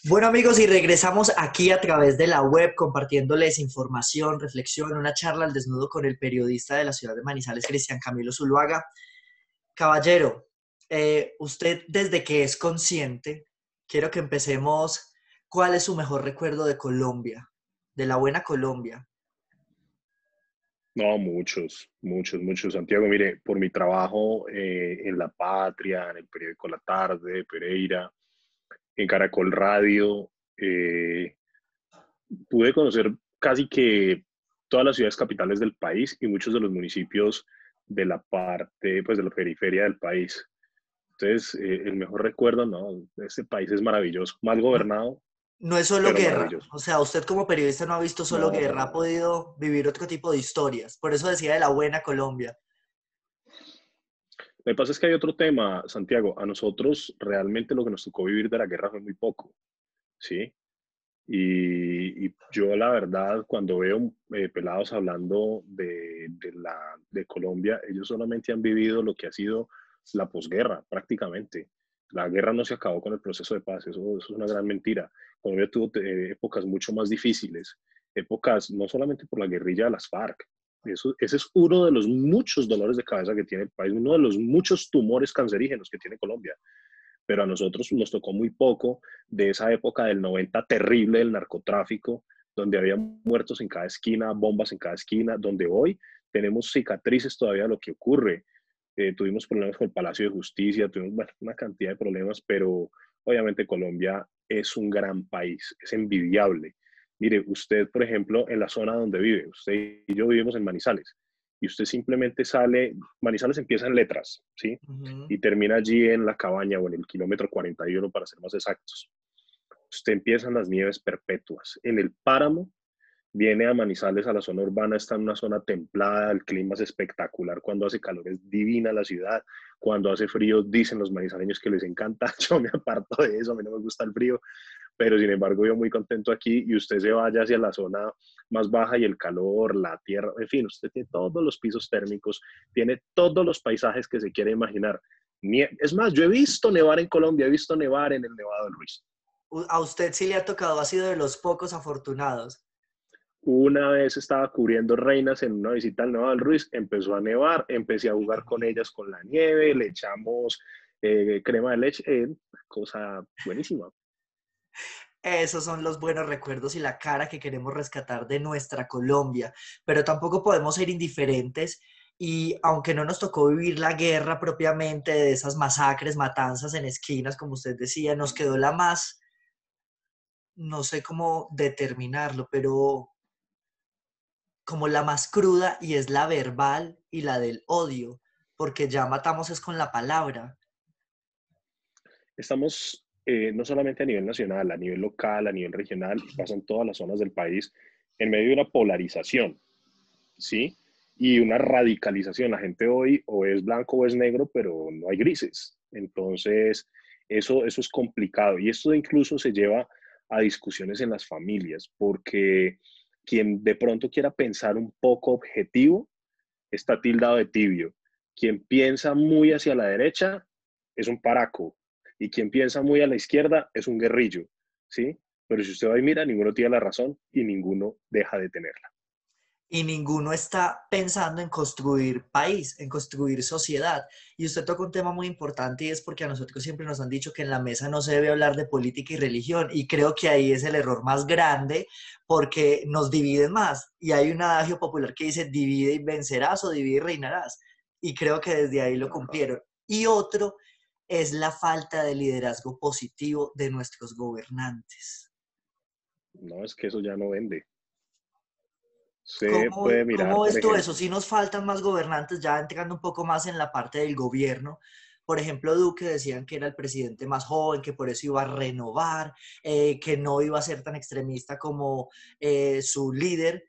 Bueno amigos, y regresamos aquí a través de la web compartiéndoles información, reflexión, una charla al desnudo con el periodista de la ciudad de Manizales, Cristian Camilo Zuluaga. Caballero, usted desde que es consciente, quiero que empecemos, ¿cuál es su mejor recuerdo de Colombia, de la buena Colombia? No, muchos, muchos, muchos. Santiago, mire, por mi trabajo en La Patria, en el periódico La Tarde, Pereira, en Caracol Radio, pude conocer casi que todas las ciudades capitales del país y muchos de los municipios de la parte, pues de la periferia del país. Entonces, el mejor recuerdo, no, este país es maravilloso, mal No, gobernado, no es solo pero guerra, maravilloso. o sea, usted como periodista no ha visto solo No, guerra, ha podido vivir otro tipo de historias, por eso decía de la buena Colombia. lo que pasa es que hay otro tema, Santiago. A nosotros realmente lo que nos tocó vivir de la guerra fue muy poco, ¿sí? Y yo la verdad, cuando veo pelados hablando de Colombia, ellos solamente han vivido lo que ha sido la posguerra, prácticamente. La guerra no se acabó con el proceso de paz, eso es una gran mentira. Colombia tuvo épocas mucho más difíciles, épocas no solamente por la guerrilla de las FARC, ese es uno de los muchos dolores de cabeza que tiene el país, uno de los muchos tumores cancerígenos que tiene Colombia, pero a nosotros nos tocó muy poco de esa época del 90 terrible del narcotráfico, donde había muertos en cada esquina, bombas en cada esquina, donde hoy tenemos cicatrices todavía de lo que ocurre. Tuvimos problemas con el Palacio de Justicia, tuvimos bueno, una cantidad de problemas, pero obviamente Colombia es un gran país, es envidiable. Mire, usted, por ejemplo, en la zona donde vive, usted y yo vivimos en Manizales, y usted simplemente sale, Manizales empieza en letras, ¿sí? Ujú. Y termina allí en la cabaña o en el kilómetro 41 para ser más exactos. Usted empieza en las nieves perpetuas. En el páramo viene a Manizales, a la zona urbana, está en una zona templada, el clima es espectacular, cuando hace calor es divina la ciudad, cuando hace frío dicen los manizaleños que les encanta, yo me aparto de eso, a mí no me gusta el frío, pero sin embargo yo muy contento aquí y usted se vaya hacia la zona más baja y el calor, la tierra, en fin, usted tiene todos los pisos térmicos, tiene todos los paisajes que se quiere imaginar. Es más, yo he visto nevar en Colombia, he visto nevar en el Nevado del Ruiz. A usted sí le ha tocado, ha sido de los pocos afortunados. Una vez estaba cubriendo reinas en una visita al Nevado del Ruiz, empezó a nevar, empecé a jugar con ellas con la nieve, le echamos crema de leche, cosa buenísima. Esos son los buenos recuerdos y la cara que queremos rescatar de nuestra Colombia, pero tampoco podemos ser indiferentes y aunque no nos tocó vivir la guerra propiamente de esas masacres, matanzas en esquinas, como usted decía, nos quedó la más, no sé cómo determinarlo, pero como la más cruda y es la verbal y la del odio, porque ya matamos es con la palabra. Estamos no solamente a nivel nacional, a nivel local, a nivel regional, y pasa en todas las zonas del país, en medio de una polarización, ¿sí? Y una radicalización. La gente hoy o es blanco o es negro, pero no hay grises. Entonces, eso es complicado. Y esto incluso se lleva a discusiones en las familias, porque quien de pronto quiera pensar un poco objetivo está tildado de tibio. Quien piensa muy hacia la derecha es un paraco y quien piensa muy a la izquierda es un guerrillo, ¿sí? Pero si usted va y mira, ninguno tiene la razón y ninguno deja de tenerla. Y ninguno está pensando en construir país, en construir sociedad. Y usted toca un tema muy importante y es porque a nosotros siempre nos han dicho que en la mesa no se debe hablar de política y religión y creo que ahí es el error más grande porque nos dividen más. Y hay un adagio popular que dice divide y vencerás o divide y reinarás. Y creo que desde ahí lo Ajá. cumplieron. Y otro es la falta de liderazgo positivo de nuestros gobernantes. No, es que eso ya no vende. Se ¿Cómo, puede cómo mirar, por ves tú eso? ejemplo, Si nos faltan más gobernantes, ya entrando un poco más en la parte del gobierno. Por ejemplo, Duque decían que era el presidente más joven, que por eso iba a renovar, que no iba a ser tan extremista como su líder,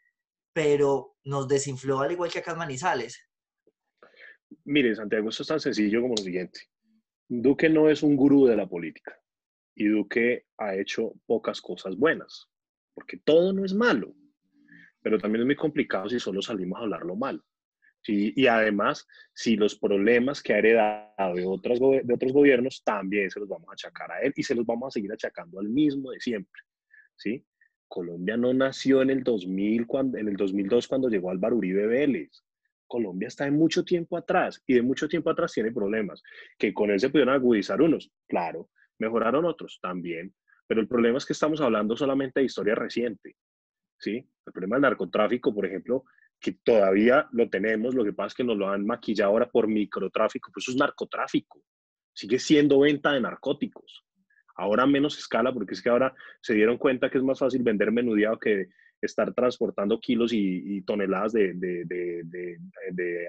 pero nos desinfló al igual que acá en Manizales. mire, Santiago, esto es tan sencillo como lo siguiente. Duque no es un gurú de la política y Duque ha hecho pocas cosas buenas, porque todo no es malo, pero también es muy complicado si solo salimos a hablarlo mal. ¿sí? Y además, si los problemas que ha heredado de otros gobiernos, también se los vamos a achacar a él y se los vamos a seguir achacando al mismo de siempre, ¿sí? Colombia no nació en el 2000, en el 2002 cuando llegó Álvaro Uribe Vélez. Colombia está de mucho tiempo atrás y de mucho tiempo atrás tiene problemas. Que con él se pudieron agudizar unos, claro, mejoraron otros también, pero el problema es que estamos hablando solamente de historia reciente, ¿sí? El problema del narcotráfico, por ejemplo, que todavía lo tenemos, lo que pasa es que nos lo han maquillado ahora por microtráfico, pues eso es narcotráfico, sigue siendo venta de narcóticos. Ahora a menos escala, porque es que ahora se dieron cuenta que es más fácil vender menudeado que estar transportando kilos y toneladas de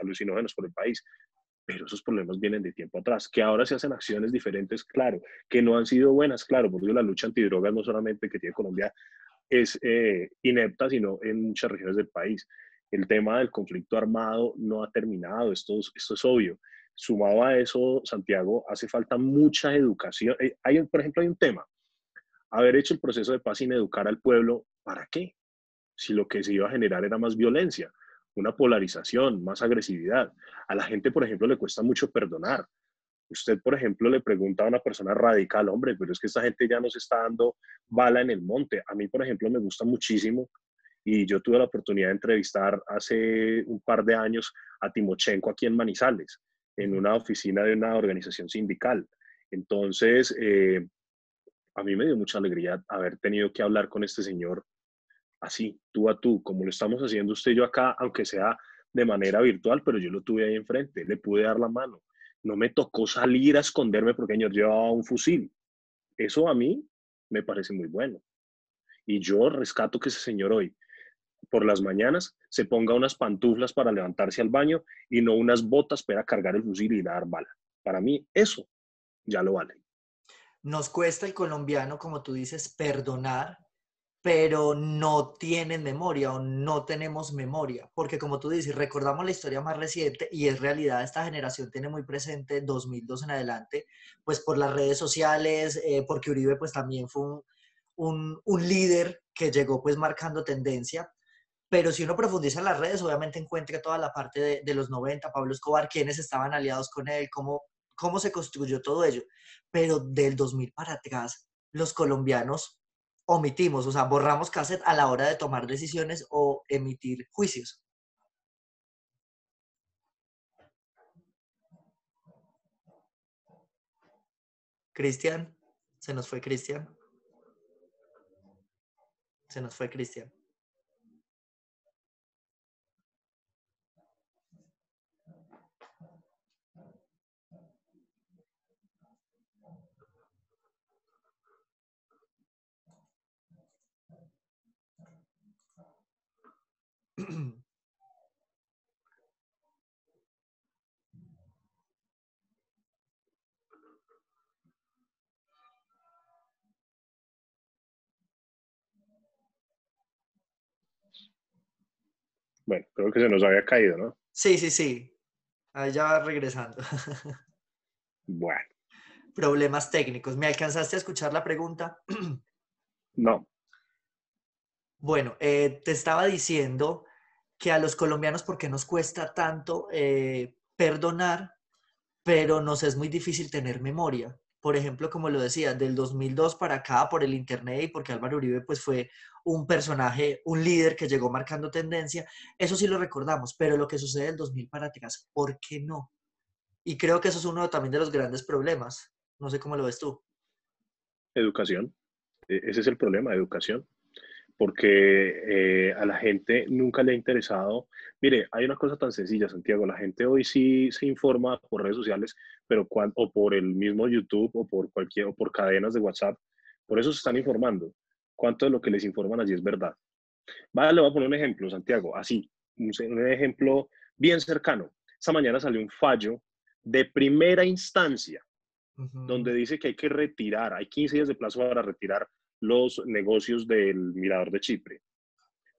alucinógenos por el país. Pero esos problemas vienen de tiempo atrás. Que ahora se hacen acciones diferentes, claro. Que no han sido buenas, claro, porque la lucha antidrogas no solamente que tiene Colombia es inepta, sino en muchas regiones del país. El tema del conflicto armado no ha terminado, esto es obvio. Sumado a eso, Santiago, hace falta mucha educación. Por ejemplo, hay un tema, haber hecho el proceso de paz sin educar al pueblo, ¿para qué? Si lo que se iba a generar era más violencia, una polarización, más agresividad. A la gente, por ejemplo, le cuesta mucho perdonar. Usted, por ejemplo, le pregunta a una persona radical, hombre, pero es que esta gente ya nos está dando bala en el monte. A mí, por ejemplo, me gusta muchísimo y yo tuve la oportunidad de entrevistar hace un par de años a Timochenko aquí en Manizales, en una oficina de una organización sindical. Entonces, a mí me dio mucha alegría haber tenido que hablar con este señor así, tú a tú, como lo estamos haciendo usted y yo acá, aunque sea de manera virtual, pero yo lo tuve ahí enfrente, le pude dar la mano. No me tocó salir a esconderme porque el señor llevaba un fusil. Eso a mí me parece muy bueno. Y yo rescato que ese señor hoy, por las mañanas, se ponga unas pantuflas para levantarse al baño y no unas botas para cargar el fusil y dar bala. Para mí, eso ya lo vale. Nos cuesta el colombiano, como tú dices, perdonar, pero no tienen memoria o no tenemos memoria, porque como tú dices, recordamos la historia más reciente y es realidad, esta generación tiene muy presente 2002 en adelante, pues por las redes sociales, porque Uribe pues también fue un líder que llegó pues marcando tendencia, pero si uno profundiza en las redes, obviamente encuentra toda la parte de los 90, Pablo Escobar, quiénes estaban aliados con él, cómo se construyó todo ello, pero del 2000 para atrás, los colombianos omitimos, o sea, borramos cassette a la hora de tomar decisiones o emitir juicios. Cristian, se nos fue Cristian, se nos fue Cristian. Bueno, creo que se nos había caído, ¿no? Sí, sí, sí, ahí ya va regresando. Bueno, Problemas técnicos. ¿Me alcanzaste a escuchar la pregunta? no. Bueno, te estaba diciendo que a los colombianos, ¿por qué nos cuesta tanto perdonar, pero nos es muy difícil tener memoria? Por ejemplo, como lo decía, del 2002 para acá, por el internet y porque Álvaro Uribe pues fue un personaje, un líder que llegó marcando tendencia, eso sí lo recordamos, pero lo que sucede del 2000 para atrás, ¿por qué no? Y creo que eso es uno también de los grandes problemas. No sé cómo lo ves tú. Educación. Ese es el problema, educación. Porque a la gente nunca le ha interesado. Mire, hay una cosa tan sencilla, Santiago, la gente hoy sí se informa por redes sociales, pero o por el mismo YouTube o por o por cadenas de WhatsApp, por eso se están informando. ¿Cuánto de lo que les informan allí es verdad? Vale, le voy a poner un ejemplo, Santiago, así, un ejemplo bien cercano. Esta mañana salió un fallo de primera instancia Ujú. donde dice que hay que retirar, hay 15 días de plazo para retirar los negocios del Mirador de Chipre.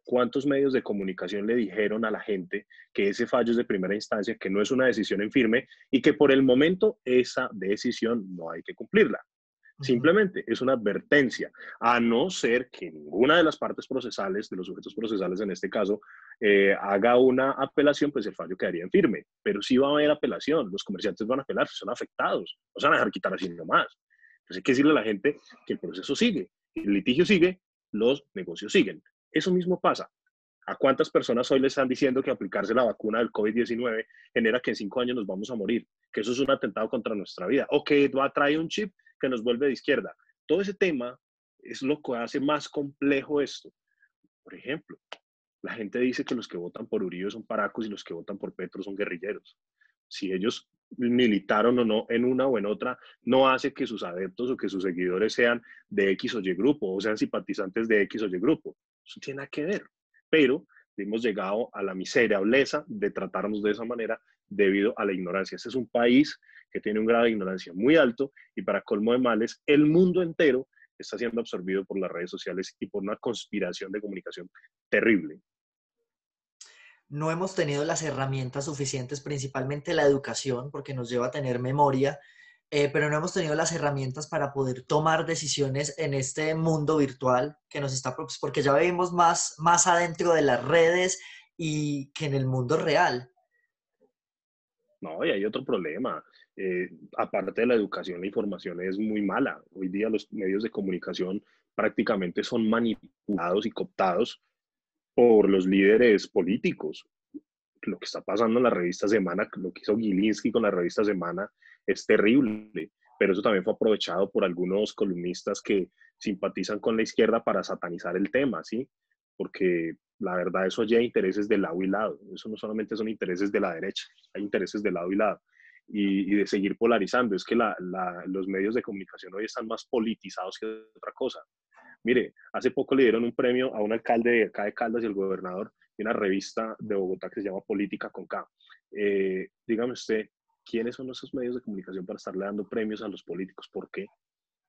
¿Cuántos medios de comunicación le dijeron a la gente que ese fallo es de primera instancia, que no es una decisión en firme y que por el momento esa decisión no hay que cumplirla? Ujú. Simplemente es una advertencia, a no ser que ninguna de las partes procesales, de los sujetos procesales en este caso, haga una apelación, pues el fallo quedaría en firme. Pero sí va a haber apelación, los comerciantes van a apelar, son afectados, no se van a dejar quitar así nomás. Entonces hay que decirle a la gente que el proceso sigue, el litigio sigue, los negocios siguen. Eso mismo pasa. ¿A cuántas personas hoy le están diciendo que aplicarse la vacuna del COVID-19 genera que en 5 años nos vamos a morir? Que eso es un atentado contra nuestra vida. O que va a traer un chip que nos vuelve de izquierda. Todo ese tema es lo que hace más complejo esto. Por ejemplo, la gente dice que los que votan por Uribe son paracos y los que votan por Petro son guerrilleros. Si ellos militaron o no en una o en otra, no hace que sus adeptos o que sus seguidores sean de X o Y grupo o sean simpatizantes de X o Y grupo. Eso no tiene nada que ver. Pero hemos llegado a la miserableza de tratarnos de esa manera debido a la ignorancia. Este es un país que tiene un grado de ignorancia muy alto y para colmo de males, el mundo entero está siendo absorbido por las redes sociales y por una conspiración de comunicación terrible. No hemos tenido las herramientas suficientes, principalmente la educación, porque nos lleva a tener memoria, pero no hemos tenido las herramientas para poder tomar decisiones en este mundo virtual que nos está, pues, porque ya vivimos más adentro de las redes y que en el mundo real. No, y hay otro problema. Aparte de la educación, la información es muy mala. Hoy día los medios de comunicación prácticamente son manipulados y cooptados por los líderes políticos. Lo que está pasando en la revista Semana, lo que hizo Gilinski con la revista Semana, es terrible. Pero eso también fue aprovechado por algunos columnistas que simpatizan con la izquierda para satanizar el tema, ¿sí? Porque la verdad eso ya hay intereses de lado y lado. Eso no solamente son intereses de la derecha, hay intereses de lado y lado. Y de seguir polarizando. Es que los medios de comunicación hoy están más politizados que otra cosa. Mire, hace poco le dieron un premio a un alcalde de acá de Caldas y el gobernador de una revista de Bogotá que se llama Política con K. Dígame usted, ¿quiénes son esos medios de comunicación para estarle dando premios a los políticos? ¿Por qué?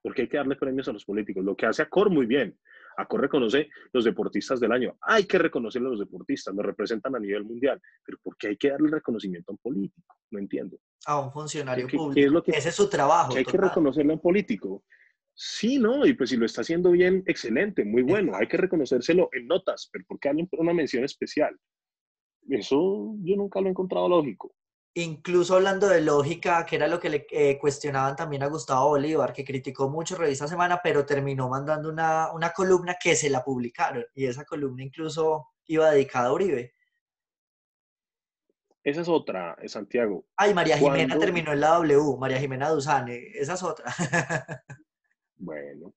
¿Por qué hay que darle premios a los políticos? Lo que hace Acor muy bien. Acor reconoce los deportistas del año. Hay que reconocerle a los deportistas, los representan a nivel mundial. Pero ¿por qué hay que darle reconocimiento a un político? No entiendo. A un ¿Qué, funcionario qué, qué es público. lo que, Ese es su que trabajo, hay que total. reconocerle a un político? Sí, ¿no? Y pues si lo está haciendo bien, excelente, muy bueno. Hay que reconocérselo en notas, pero ¿por qué darle una mención especial? Eso yo nunca lo he encontrado lógico. Incluso hablando de lógica, que era lo que le cuestionaban también a Gustavo Bolívar, que criticó mucho Revista Semana, pero terminó mandando una columna que se la publicaron, y esa columna incluso iba dedicada a Uribe. Esa es otra, Santiago. Ay, María Jimena Cuando, terminó en la W, María Jimena Duzane, esa es otra. bueno,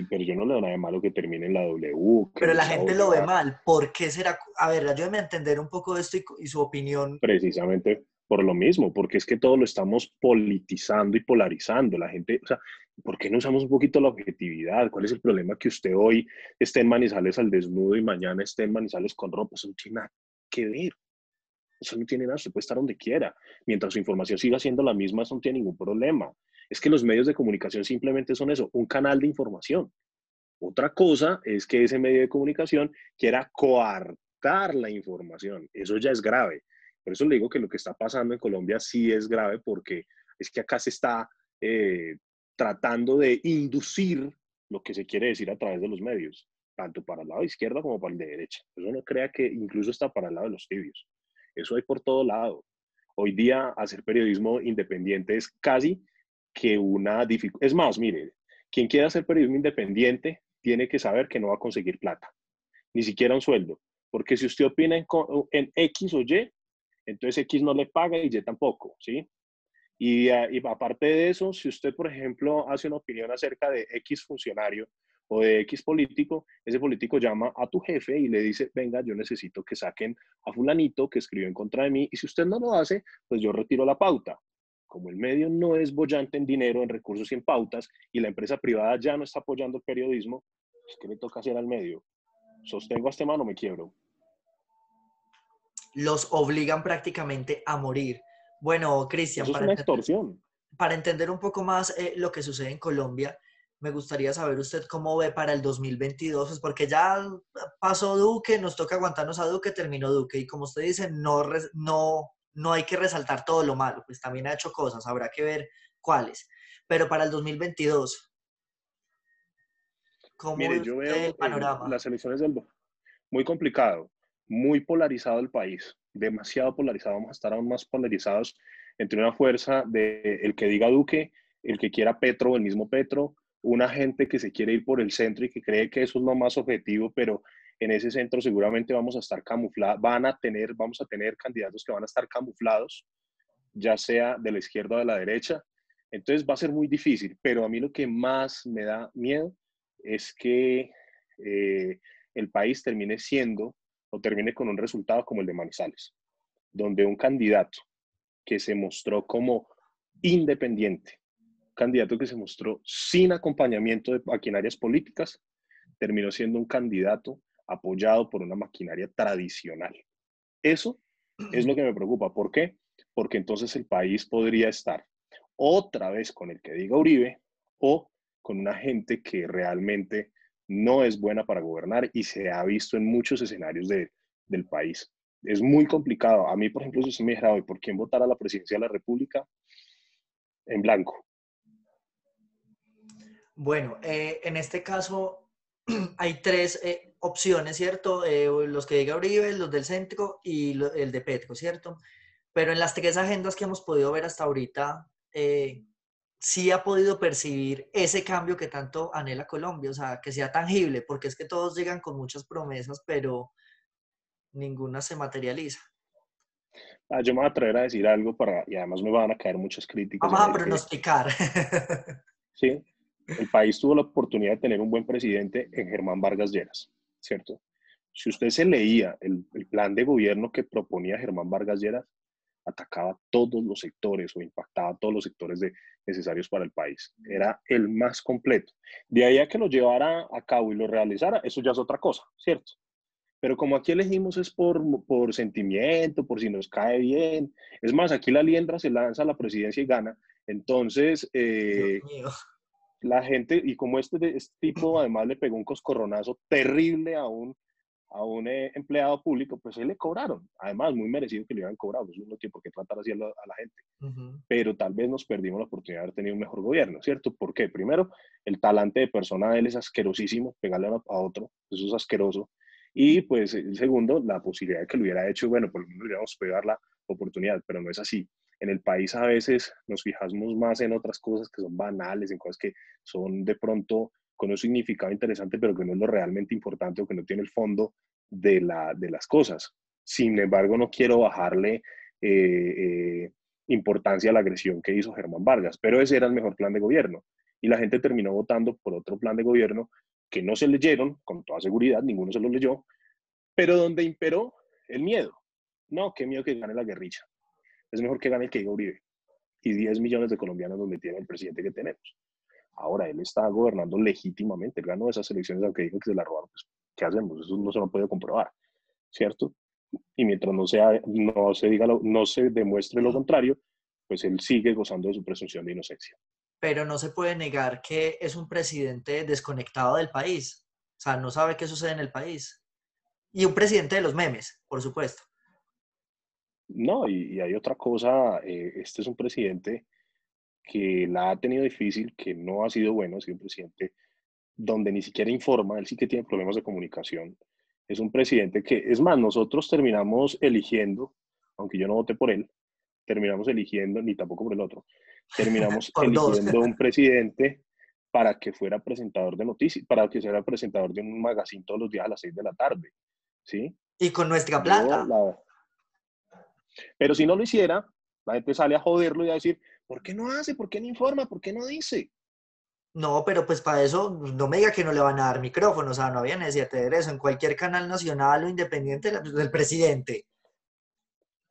pero yo no le doy nada de malo que termine en la W, que Pero la Gustavo gente lo ve Bolívar, mal. ¿Por qué será? A ver, ayúdeme a entender un poco esto y su opinión. precisamente por lo mismo, porque es que todo lo estamos politizando y polarizando. La gente, o sea, ¿por qué no usamos un poquito la objetividad? ¿Cuál es el problema que usted hoy esté en Manizales al desnudo y mañana esté en Manizales con ropa? Eso no tiene nada que ver. Eso no tiene nada, usted puede estar donde quiera. Mientras su información siga siendo la misma, eso no tiene ningún problema. Es que los medios de comunicación simplemente son eso, un canal de información. Otra cosa es que ese medio de comunicación quiera coartar la información. Eso ya es grave. Por eso le digo que lo que está pasando en Colombia sí es grave porque es que acá se está tratando de inducir lo que se quiere decir a través de los medios, tanto para el lado de izquierda como para el de derecha. Eso no crea que incluso está para el lado de los tibios. Eso hay por todo lado. Hoy día hacer periodismo independiente es casi que una dificultad. Es más, mire, quien quiera hacer periodismo independiente tiene que saber que no va a conseguir plata, ni siquiera un sueldo. Porque si usted opina en X o Y, entonces X no le paga y Y tampoco, ¿sí? Y aparte de eso, si usted, por ejemplo, hace una opinión acerca de X funcionario o de X político, ese político llama a tu jefe y le dice, venga, yo necesito que saquen a fulanito que escribió en contra de mí, y si usted no lo hace, pues yo retiro la pauta. Como el medio no es bollante en dinero, en recursos y en pautas, y la empresa privada ya no está apoyando el periodismo, pues, ¿qué le toca hacer al medio? ¿Sostengo a este mano o me quiebro? Los obligan prácticamente a morir. Bueno, Cristian, Eso es una extorsión. para entender un poco más lo que sucede en Colombia, me gustaría saber usted cómo ve para el 2022, pues porque ya pasó Duque, nos toca aguantarnos a Duque, terminó Duque, y como usted dice, no hay que resaltar todo lo malo, pues también ha hecho cosas, habrá que ver cuáles. Pero para el 2022, ¿Cómo ve Mire, yo usted el veo panorama? las elecciones muy complicado, muy polarizado el país, demasiado polarizado. Vamos a estar aún más polarizados entre una fuerza de el que diga Duque, el que quiera Petro o el mismo Petro, una gente que se quiere ir por el centro y que cree que eso es lo más objetivo, pero en ese centro seguramente vamos a estar camuflados, vamos a tener candidatos que van a estar camuflados, ya sea de la izquierda o de la derecha. Entonces va a ser muy difícil, pero a mí lo que más me da miedo es que eh, el país termine siendo o termine con un resultado como el de Manizales, donde un candidato que se mostró como independiente, un candidato que se mostró sin acompañamiento de maquinarias políticas, terminó siendo un candidato apoyado por una maquinaria tradicional. Eso es lo que me preocupa. ¿Por qué? Porque entonces el país podría estar otra vez con el que diga Uribe o con una gente que realmente no es buena para gobernar y se ha visto en muchos escenarios del país. Es muy complicado. A mí, por ejemplo, si usted me dijera hoy por quién votar a la presidencia de la República, en blanco. Bueno, en este caso hay tres opciones, ¿cierto? Los que diga Uribe, los del centro y el de Petro, ¿cierto? Pero en las tres agendas que hemos podido ver hasta ahorita, sí ha podido percibir ese cambio que tanto anhela Colombia, o sea, que sea tangible, porque es que todos llegan con muchas promesas, pero ninguna se materializa. Yo me voy a atrever a decir algo y además me van a caer muchas críticas Vamos a a ver que, pronosticar. sí, el país tuvo la oportunidad de tener un buen presidente en Germán Vargas Lleras, ¿cierto? Si usted se leía el plan de gobierno que proponía Germán Vargas Lleras, atacaba todos los sectores o impactaba todos los sectores necesarios para el país. Era el más completo. De ahí a que lo llevara a cabo y lo realizara, eso ya es otra cosa, ¿cierto? Pero como aquí elegimos es por sentimiento, por si nos cae bien. Es más, aquí la liendra se lanza a la presidencia y gana. Entonces, Dios mío. la gente, y como este tipo además le pegó un coscorronazo terrible a un empleado público, pues él le cobraron. Además, muy merecido que le hubieran cobrado, eso no tiene por qué tratar así a la gente. Ujú. Pero tal vez nos perdimos la oportunidad de haber tenido un mejor gobierno, ¿cierto? ¿Por qué? Primero, el talante de persona de él es asquerosísimo, pegarle a otro, eso es asqueroso. Y pues el segundo, la posibilidad de que lo hubiera hecho, bueno, por lo menos le hubiéramos podido dar la oportunidad, pero no es así. En el país a veces nos fijamos más en otras cosas que son banales, en cosas que son de pronto con un significado interesante, pero que no es lo realmente importante o que no tiene el fondo de las cosas. Sin embargo, no quiero bajarle importancia a la agresión que hizo Germán Vargas, pero ese era el mejor plan de gobierno. Y la gente terminó votando por otro plan de gobierno que no se leyeron, con toda seguridad, ninguno se lo leyó, pero donde imperó el miedo. No, qué miedo que gane la guerrilla. Es mejor que gane el que diga Uribe. Y 10 millones de colombianos donde tiene el presidente que tenemos. Ahora, él está gobernando legítimamente, él ganó esas elecciones, aunque dijo que se la robaron, pues, ¿qué hacemos? Eso no se lo puede comprobar, ¿cierto? Y mientras no se demuestre lo contrario, pues él sigue gozando de su presunción de inocencia. Pero no se puede negar que es un presidente desconectado del país. O sea, no sabe qué sucede en el país. Y un presidente de los memes, por supuesto. No, y hay otra cosa, este es un presidente que la ha tenido difícil, que no ha sido bueno, ha sido un presidente donde ni siquiera informa, él sí que tiene problemas de comunicación. Es un presidente que, es más, nosotros terminamos eligiendo, aunque yo no voté por él, terminamos eligiendo, ni tampoco por el otro, terminamos Por dos. eligiendo un presidente para que fuera presentador de noticias, para que fuera presentador de un magazine todos los días a las 6 de la tarde, ¿sí? Y con nuestra Yo, plata. la, pero si no lo hiciera, la gente sale a joderlo y a decir, ¿por qué no hace? ¿Por qué no informa? ¿Por qué no dice? No, pero pues para eso no me diga que no le van a dar micrófono, o sea, no había necesidad de ver eso. En cualquier canal nacional o independiente del presidente.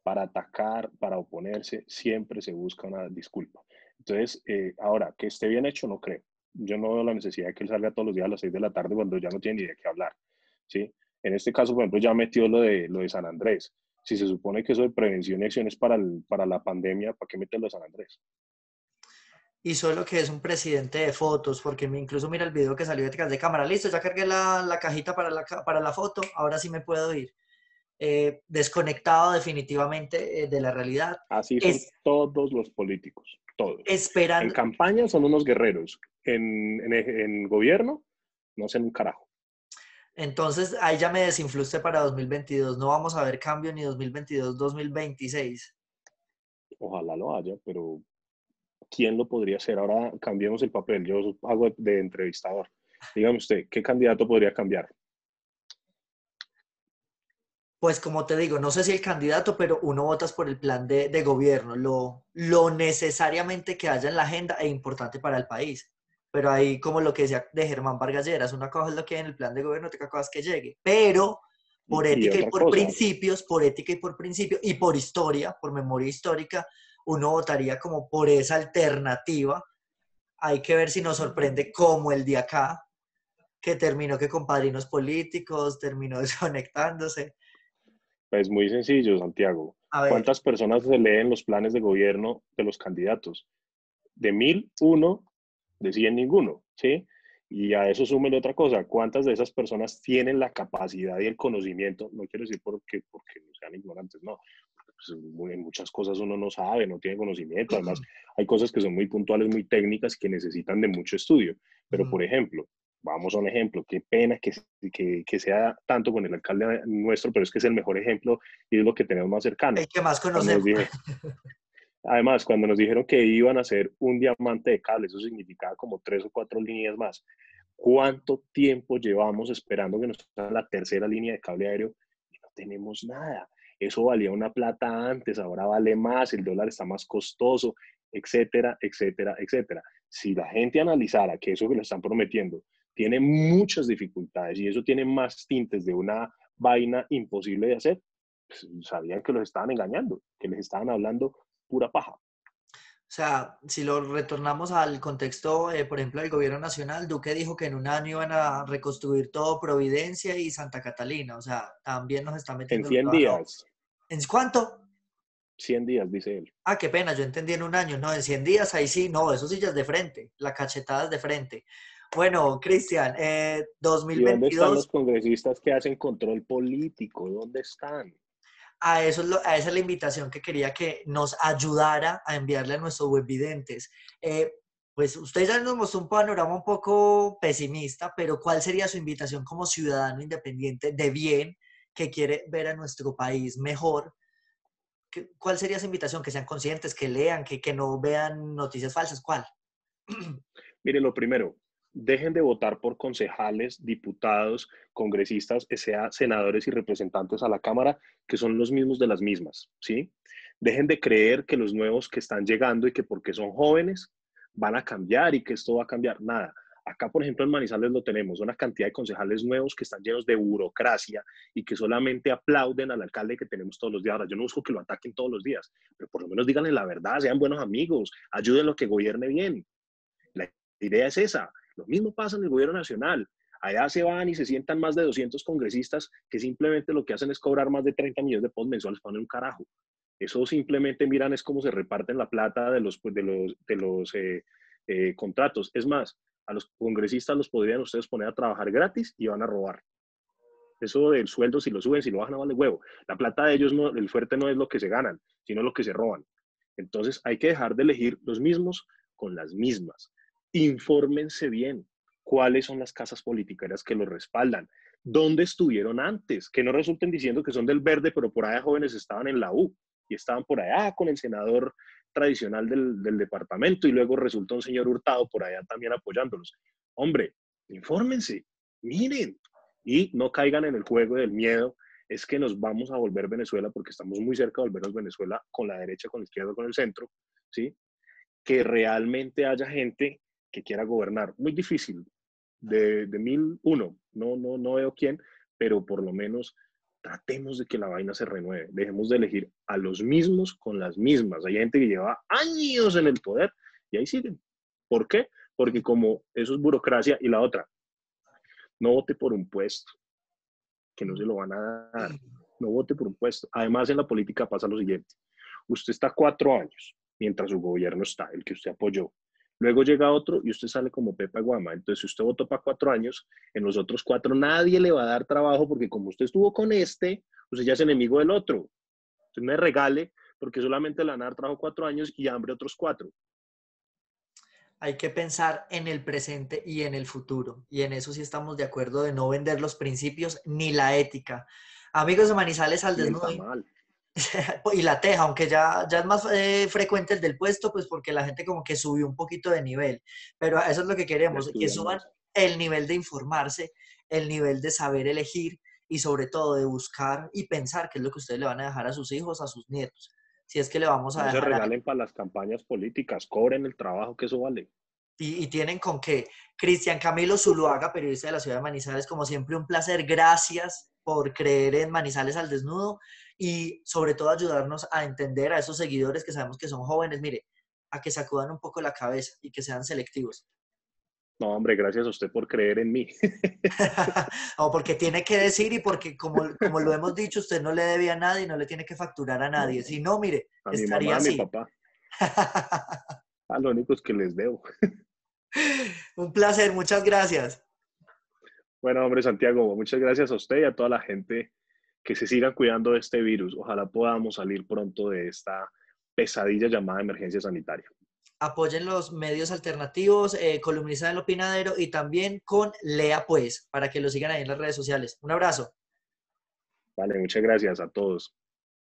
Para atacar, para oponerse, siempre se busca una disculpa. Entonces, ahora, que esté bien hecho, no creo. Yo no veo la necesidad de que él salga todos los días a las 6 de la tarde cuando ya no tiene ni de qué hablar, ¿sí? En este caso, por ejemplo, ya metió lo de San Andrés. Si se supone que eso de prevención y acciones para la pandemia, ¿para qué meterlo de San Andrés? Y solo que es un presidente de fotos, porque incluso mira el video que salió detrás de cámara. Listo, ya cargué la cajita para la foto, ahora sí me puedo ir. Desconectado definitivamente de la realidad. Así son Es todos los políticos, todos. En esperando, campaña son unos guerreros, en gobierno no hacen un carajo. Entonces, ahí ya me desinfló usted para 2022. No vamos a ver cambio ni 2022-2026. Ojalá lo haya, pero ¿quién lo podría hacer? Ahora cambiemos el papel. Yo hago de entrevistador. Dígame usted, ¿qué candidato podría cambiar? Pues como te digo, no sé si el candidato, pero uno votas por el plan de gobierno, lo necesariamente que haya en la agenda e importante para el país. Pero ahí, como lo que decía de Germán Vargas Lleras, una cosa es lo que hay en el plan de gobierno, otra cosa es que llegue. Pero por Y ética y otra por cosa, principios, por ética y por principio, y por historia, por memoria histórica, uno votaría como por esa alternativa. Hay que ver si nos sorprende como el de acá, que terminó que con padrinos políticos, terminó desconectándose. pues muy sencillo, Santiago. A ver, ¿Cuántas personas se leen los planes de gobierno de los candidatos? De 1000, uno, de 100, ninguno, ¿sí? Y a eso súmele otra cosa, ¿cuántas de esas personas tienen la capacidad y el conocimiento? No quiero decir porque no sean ignorantes, no. Pues, en muchas cosas uno no sabe, no tiene conocimiento. Además, hay cosas que son muy puntuales, muy técnicas, que necesitan de mucho estudio. Pero, por ejemplo, vamos a un ejemplo, qué pena que sea tanto con el alcalde nuestro, pero es que es el mejor ejemplo y es lo que tenemos más cercano. el que más Cuando nos conocemos. dije, además, cuando nos dijeron que iban a hacer un diamante de cable, eso significaba como 3 o 4 líneas más. ¿Cuánto tiempo llevamos esperando que nos hagan la tercera línea de cable aéreo? Y no tenemos nada. Eso valía una plata antes, ahora vale más, el dólar está más costoso, etcétera, etcétera, etcétera. Si la gente analizara que eso que le están prometiendo tiene muchas dificultades y eso tiene más tintes de una vaina imposible de hacer, pues sabían que los estaban engañando, que les estaban hablando pura paja. O sea, si lo retornamos al contexto, por ejemplo, del gobierno nacional, Duque dijo que en un año iban a reconstruir todo Providencia y Santa Catalina. O sea, también nos está En metiendo los 100 dedos. No. días, ¿En cuánto? 100 días, dice él. Ah, qué pena, yo entendí en un año. No, en 100 días, ahí sí, no, eso sí ya es de frente. La cachetada es de frente. Bueno, Cristian, ¿Y dónde están los 2022. congresistas que hacen control político? ¿Dónde están? A eso a esa es la invitación que quería que nos ayudara a enviarle a nuestros webvidentes. Pues usted ya nos mostró un panorama un poco pesimista, pero ¿cuál sería su invitación como ciudadano independiente de bien que quiere ver a nuestro país mejor? ¿Cuál sería esa invitación? Que sean conscientes, que lean, que no vean noticias falsas. ¿Cuál? Mire, lo primero, dejen de votar por concejales, diputados, congresistas, que sea senadores y representantes a la Cámara, que son los mismos de las mismas, ¿sí? Dejen de creer que los nuevos que están llegando y que porque son jóvenes van a cambiar y que esto va a cambiar. Nada. Acá, por ejemplo, en Manizales lo tenemos, una cantidad de concejales nuevos que están llenos de burocracia y que solamente aplauden al alcalde que tenemos todos los días. Ahora, yo no busco que lo ataquen todos los días, pero por lo menos díganle la verdad, sean buenos amigos, ayúdenlo a que gobierne bien. La idea es esa. Lo mismo pasa en el gobierno nacional. Allá se van y se sientan más de 200 congresistas que simplemente lo que hacen es cobrar más de 30 millones de pesos mensuales para un carajo. Eso simplemente miran es cómo se reparten la plata de los contratos. Es más, a los congresistas los podrían ustedes poner a trabajar gratis y van a robar. Eso del sueldo, si lo suben, si lo bajan, no vale huevo. La plata de ellos, no, el fuerte no es lo que se ganan, sino lo que se roban. Entonces hay que dejar de elegir los mismos con las mismas. Infórmense bien cuáles son las casas politiqueras que los respaldan, dónde estuvieron antes, que no resulten diciendo que son del verde, pero por allá jóvenes estaban en la U y estaban por allá con el senador tradicional del departamento y luego resulta un señor Hurtado por allá también apoyándolos. Hombre, infórmense, miren y no caigan en el juego del miedo. Es que nos vamos a volver Venezuela porque estamos muy cerca de volvernos Venezuela con la derecha, con la izquierda, con el centro, ¿sí? Que realmente haya gente que quiera gobernar. Muy difícil, de 1001, no veo quién, pero por lo menos tratemos de que la vaina se renueve. Dejemos de elegir a los mismos con las mismas. Hay gente que lleva años en el poder y ahí siguen. ¿Por qué? Porque como eso es burocracia y la otra, no vote por un puesto, que no se lo van a dar. No vote por un puesto. Además, en la política pasa lo siguiente. Usted está 4 años mientras su gobierno está, el que usted apoyó. Luego llega otro y usted sale como Pepa Guama. Entonces, si usted votó para 4 años, en los otros 4 nadie le va a dar trabajo porque como usted estuvo con este, usted ya es enemigo del otro. Entonces, no me regale porque solamente le van a dar trabajo 4 años y hambre otros 4. Hay que pensar en el presente y en el futuro. Y en eso sí estamos de acuerdo de no vender los principios ni la ética. Amigos de Manizales al Ni el desnudo tamal. y la teja, aunque ya es más frecuente el del puesto, pues porque la gente como que subió un poquito de nivel. Pero eso es lo que Ya queremos, que estudian suban más. el nivel de informarse, el nivel de saber elegir y sobre todo de buscar y pensar qué es lo que ustedes le van a dejar a sus hijos, a sus nietos. Si es que le vamos a No se dejar algo. regalen para las campañas políticas, cobren el trabajo que eso vale. Y tienen con que Cristian Camilo Zuluaga, periodista de la ciudad de Manizales, como siempre un placer, gracias por creer en Manizales al desnudo y sobre todo ayudarnos a entender a esos seguidores que sabemos que son jóvenes, mire, a que sacudan un poco la cabeza y que sean selectivos. No, hombre, gracias a usted por creer en mí. O porque tiene que decir y porque como lo hemos dicho, usted no le debe a nadie y no le tiene que facturar a nadie. No, Si no, mire, a mi estaría mamá, a mi así. papá, a lo único es que les debo. Un placer, muchas gracias. Bueno, hombre, Santiago, muchas gracias a usted y a toda la gente que se siga cuidando de este virus. Ojalá podamos salir pronto de esta pesadilla llamada emergencia sanitaria. Apoyen los medios alternativos, columnista del Opinadero y también con Lea Pues, para que lo sigan ahí en las redes sociales. Un abrazo. Vale, muchas gracias a todos.